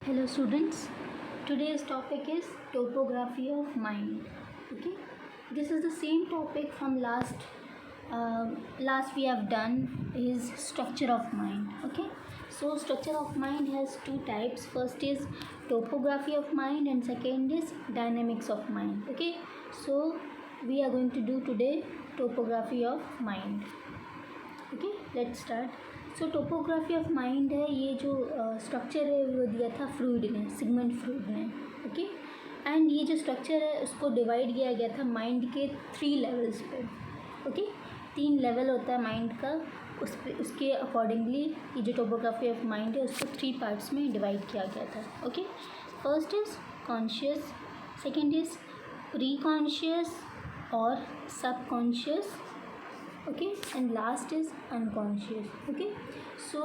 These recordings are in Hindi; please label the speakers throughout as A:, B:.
A: Hello students, today's topic is topography of mind. Okay, this is the same topic from last we have done is structure of mind. Okay, so structure of mind has two types. First is topography of mind and second is dynamics of mind. Okay, so we are going to do today topography of mind. Okay let's start. So topography of mind है, ये जो स्ट्रक्चर है वो दिया था फ्रूड ने, सिगमंड फ्रूड ने. ओके, एंड ये जो स्ट्रक्चर है उसको डिवाइड किया गया था माइंड के 3 लेवल्स पे. ओके, 3 लेवल होता है माइंड का, उसके अकॉर्डिंगली ये जो टोपोग्राफी ऑफ माइंड है उसको 3 पार्ट्स में डिवाइड किया गया था. Okay, first is conscious, second is pre conscious और subconscious. Okay, and last is unconscious. Okay, so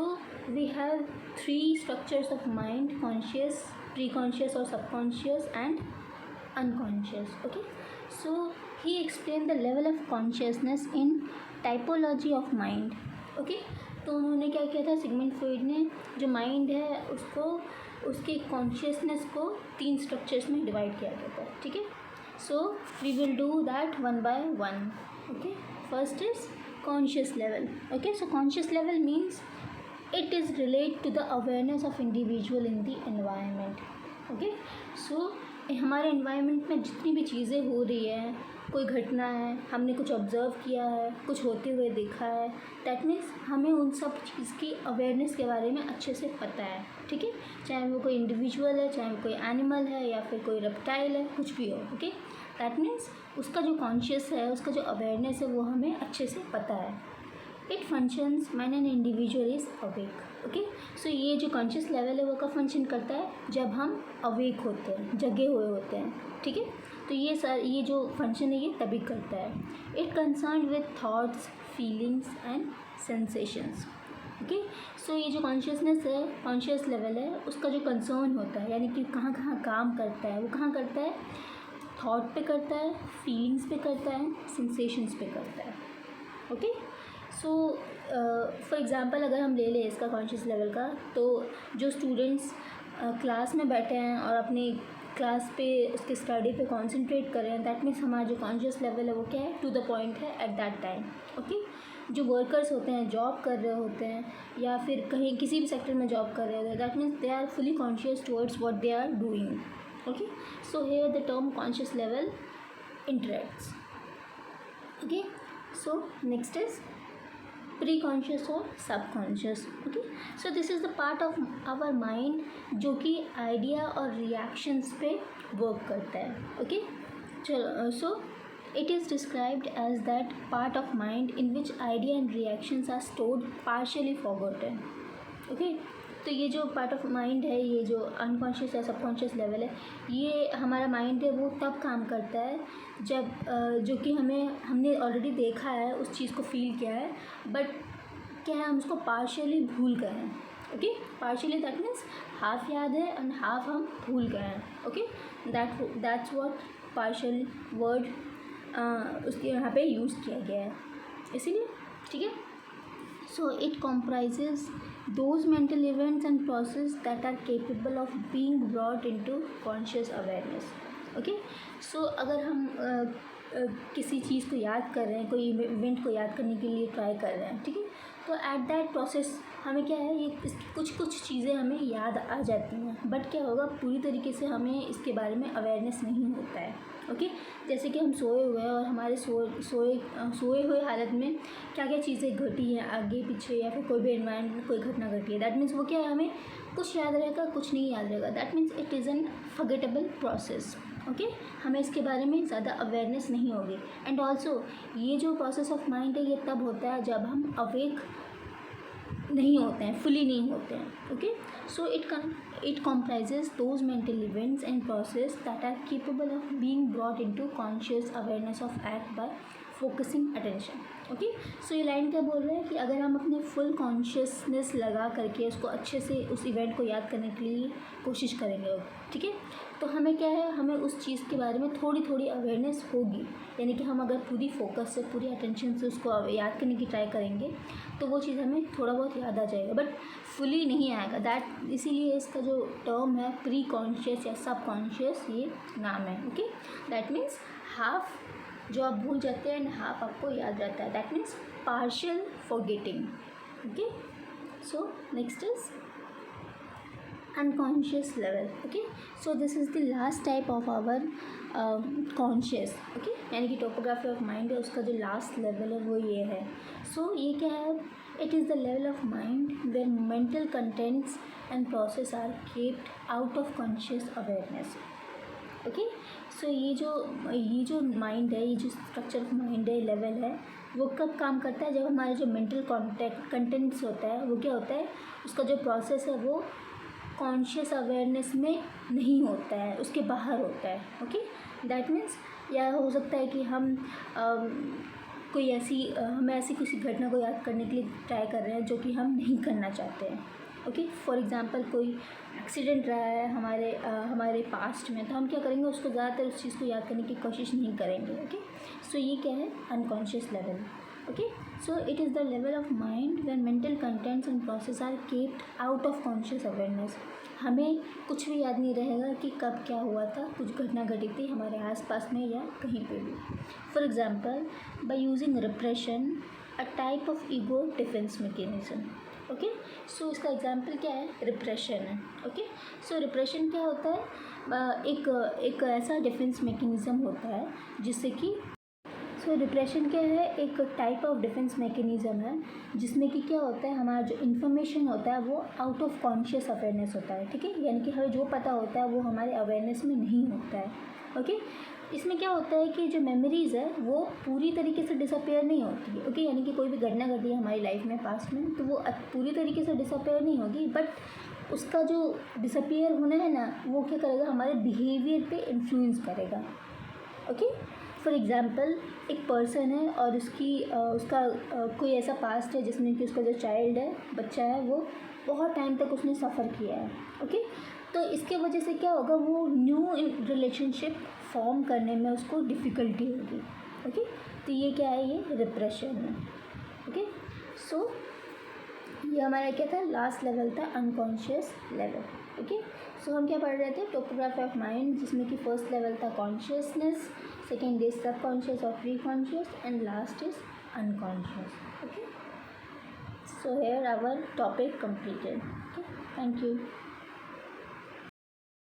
A: we have 3 structures of mind: conscious, preconscious or subconscious, and unconscious. Okay, so he explained the level of consciousness in typology of mind. Okay, तो उन्होंने क्या किया था, सिगमंड फ्रॉइड ने जो माइंड है उसको, उसके कॉन्शियसनेस को 3 स्ट्रक्चर्स में डिवाइड किया गया था. ठीक है, so we will do that one by one. Okay, first is conscious level. Okay, so conscious level means it is related to the awareness of individual in the environment. Okay, so हमारे environment में जितनी भी चीज़ें हो रही है, कोई घटना है, हमने कुछ ऑब्ज़र्व किया है, कुछ होते हुए देखा है, दैट मीन्स हमें उन सब चीज़ की अवेयरनेस के बारे में अच्छे से पता है. ठीक है, चाहे वो कोई इंडिविजुअल है, चाहे वो कोई एनिमल है या फिर कोई रेप्टाइल है, कुछ भी हो. ओके, दैट मीन्स उसका जो कॉन्शियस है, उसका जो अवेयरनेस है वो हमें अच्छे से पता है. It functions when an individual is awake. Okay, so ये जो कॉन्शियस लेवल है वो कब फंक्शन करता है, जब हम अवेक होते हैं, जगे हुए होते हैं. ठीक है, तो ये जो फंक्शन है ये तभी करता है. It concern with thoughts, feelings and sensations. Okay, so ये जो कॉन्शियसनेस है, कॉन्शियस लेवल है, उसका जो कंसर्न होता है, यानी कि कहाँ कहाँ काम करता है, वो कहाँ करता है, थॉट पे करता है, फीलिंग्स पे करता है, सेंसेशंस पे करता है. ओके, सो फॉर एग्ज़ाम्पल अगर हम ले लें इसका कॉन्शियस लेवल का, तो जो स्टूडेंट्स क्लास में बैठे हैं और अपनी क्लास पे उसके स्टडी पे कंसंट्रेट कर रहे हैं, दैट मीन्स हमारा जो कॉन्शियस लेवल है वो क्या है, टू द पॉइंट है एट दैट टाइम. ओके, जो वर्कर्स होते हैं, जॉब कर रहे होते हैं या फिर कहीं किसी भी सेक्टर में जॉब कर रहे होते हैं, that means they are fully conscious towards what they are doing. Okay, so here the term conscious level interacts. Okay, so next is pre-conscious or subconscious. Okay, so this is the part of our mind जो कि idea और reactions पे work करता है. Okay, चलो, so it is described as that part of mind in which idea and reactions are stored partially forgotten. Okay, तो ये जो पार्ट ऑफ माइंड है, ये जो अनकॉन्शियस या सबकॉन्शियस लेवल है, ये हमारा माइंड है वो तब काम करता है जब जो कि हमने ऑलरेडी देखा है, उस चीज़ को फील किया है, बट क्या है, हम उसको पार्शियली भूल गए हैं. Okay, partially that means half याद है एंड हाफ हम भूल गए हैं. Okay, that's what partial word उसके यहाँ पे यूज़ किया गया है, इसीलिए. ठीक है, so it comprises those mental events and process that are capable of being brought into conscious awareness. Okay, so अगर हम किसी चीज़ को याद कर रहे हैं, कोई इवेंट को याद करने के लिए ट्राई कर रहे हैं, ठीक है, तो एट दैट प्रोसेस हमें क्या है, ये कुछ चीज़ें हमें याद आ जाती हैं, बट क्या होगा, पूरी तरीके से हमें इसके बारे में अवेयरनेस नहीं होता है. ओके, जैसे कि हम सोए हुए हैं और हमारे सोए हुए हालत में क्या क्या चीज़ें घटी हैं आगे पीछे, या फिर कोई भी एनवायरनमेंट में कोई घटना घटी है, दैट मीन्स वो क्या है, हमें कुछ याद रहेगा, कुछ नहीं याद रहेगा. That means it is an forgettable process. Okay, हमें इसके बारे में ज़्यादा अवेयरनेस नहीं होगी. एंड ऑल्सो ये जो प्रोसेस ऑफ माइंड है ये तब होता है जब हम अवेक नहीं होते हैं, फुली नहीं होते हैं. Okay, so it comprises those mental events and process that are capable of being brought into conscious awareness of act by focusing attention. Okay, so ये लाइन क्या बोल रहा है कि अगर हम अपने फुल कॉन्शियसनेस लगा करके उसको अच्छे से उस इवेंट को याद करने के लिए कोशिश करेंगे, ठीक है, तो हमें क्या है, हमें उस चीज़ के बारे में थोड़ी थोड़ी अवेयरनेस होगी। यानी कि हम अगर पूरी फोकस से पूरी अटेंशन से उसको याद करने की ट्राई करेंगे तो वो चीज़ हमें थोड़ा बहुत याद आ जाएगा, बट फुली नहीं आएगा। दैट इसीलिए इसका जो टर्म है प्री कॉन्शियस या सब कॉन्शियस, ये नाम है। ओके, दैट मीन्स हाफ जो आप भूल जाते हैं एंड हाफ आपको याद रहता है, that means partial forgetting. Okay, so next is unconscious level. Okay, so this is the last type of our conscious. Okay, यानी कि टोपोग्राफी ऑफ माइंड है, उसका जो लास्ट लेवल है वो ये है। सो ये क्या है, it is the level of mind where mental contents and process are kept out of conscious awareness. Okay, so ये जो माइंड है, ये जो स्ट्रक्चर ऑफ माइंड है, लेवल है, वो कब काम करता है, जब हमारे जो मेंटल कंटेंट्स होता है वो क्या होता है, उसका जो प्रोसेस है वो कॉन्शियस अवेयरनेस में नहीं होता है, उसके बाहर होता है। ओके, दैट मीन्स या हो सकता है कि हम हमें ऐसी किसी घटना को याद करने के लिए ट्राई कर रहे हैं जो कि हम नहीं करना चाहते हैं। ओके, फॉर एग्जांपल कोई एक्सीडेंट रहा है हमारे पास्ट में, तो हम क्या करेंगे, उसको ज़्यादातर उस चीज़ को याद करने की कोशिश नहीं करेंगे। ओके, सो ये क्या है, unconscious level. Okay, so it is the level of mind when mental contents and process are kept out of conscious awareness. हमें कुछ भी याद नहीं रहेगा कि कब क्या हुआ था, कुछ घटना घटी थी हमारे आसपास में या कहीं पे भी। For example, by using repression, a type of ego defence mechanism. Okay, so इसका एग्जाम्पल क्या है, रिप्रेशन है। ओके, सो रिप्रेशन क्या होता है, एक ऐसा डिफेंस मैकेनिज्म होता है जिससे कि रिप्रेशन क्या है, एक टाइप ऑफ डिफेंस मैकेनिज़्म है जिसमें कि क्या होता है, हमारा जो इन्फॉर्मेशन होता है वो आउट ऑफ कॉन्शियस अवेयरनेस होता है। ठीक है, यानी कि हमें जो पता होता है वो हमारे अवेयरनेस में नहीं होता है। ओके, इसमें क्या होता है कि जो मेमोरीज़ है वो पूरी तरीके से डिसअपेयर नहीं होती है। ओके, यानी कि कोई भी घटना घटी है हमारी लाइफ में पास्ट में, तो वो पूरी तरीके से डिसअपेयर नहीं होगी, बट उसका जो डिसअपेयर होना है ना, वो क्या करेगा, हमारे बिहेवियर पे इन्फ्लुएंस करेगा। ओके, फॉर एग्ज़ाम्पल, एक पर्सन है और उसका कोई ऐसा पास्ट है जिसमें कि उसका जो चाइल्ड है, बच्चा है, वो बहुत टाइम तक उसने सफ़र किया है। ओके, तो इसके वजह से क्या होगा, वो न्यू रिलेशनशिप फॉर्म करने में उसको डिफ़िकल्टी होगी। ओके, तो ये क्या है, ये रिप्रेशन है। ओके, सो ये हमारा क्या था, लास्ट लेवल था अनकॉन्शियस लेवल। ओके, सो हम क्या पढ़ रहे थे, टोपोग्राफी ऑफ माइंड, जिसमें कि फर्स्ट लेवल था consciousness, second is subconscious or preconscious, and last is unconscious. Okay, so here our topic completed. Okay, thank you.